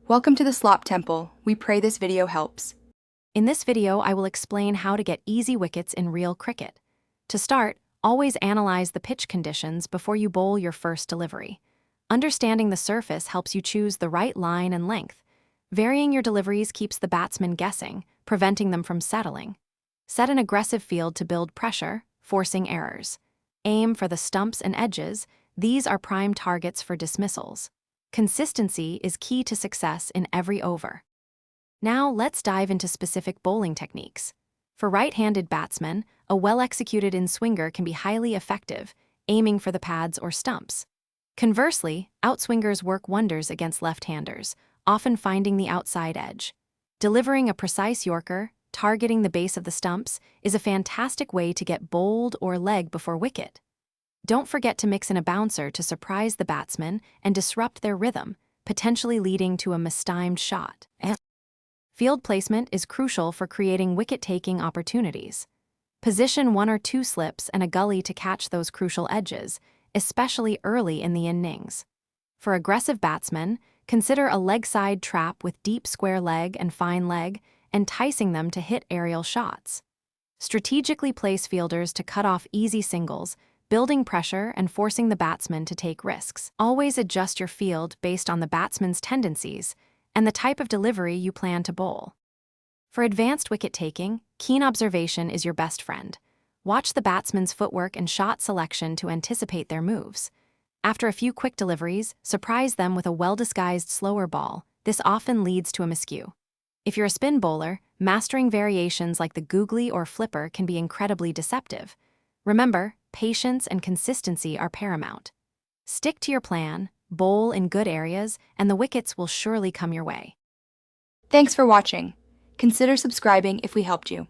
Welcome to the Slop Temple. We pray this video helps. In this video, I will explain how to get easy wickets in real cricket. To start, always analyze the pitch conditions before you bowl your first delivery. Understanding the surface helps you choose the right line and length. Varying your deliveries keeps the batsman guessing, preventing them from settling. Set an aggressive field to build pressure, forcing errors. Aim for the stumps and edges. These are prime targets for dismissals. Consistency is key to success in every over. Now let's dive into specific bowling techniques. For right-handed batsmen, a well-executed in-swinger can be highly effective, aiming for the pads or stumps. Conversely, outswingers work wonders against left-handers, often finding the outside edge. Delivering a precise yorker, targeting the base of the stumps, is a fantastic way to get bowled or leg before wicket. Don't forget to mix in a bouncer to surprise the batsman and disrupt their rhythm, potentially leading to a mistimed shot. Field placement is crucial for creating wicket-taking opportunities. Position one or two slips and a gully to catch those crucial edges, especially early in the innings. For aggressive batsmen, consider a leg-side trap with deep square leg and fine leg, enticing them to hit aerial shots. Strategically place fielders to cut off easy singles, building pressure and forcing the batsman to take risks. Always adjust your field based on the batsman's tendencies and the type of delivery you plan to bowl. For advanced wicket-taking, keen observation is your best friend. Watch the batsman's footwork and shot selection to anticipate their moves. After a few quick deliveries, surprise them with a well-disguised slower ball. This often leads to a miscue. If you're a spin bowler, mastering variations like the googly or flipper can be incredibly deceptive. Remember, patience and consistency are paramount. Stick to your plan, bowl in good areas, and the wickets will surely come your way. Thanks for watching. Consider subscribing if we helped you.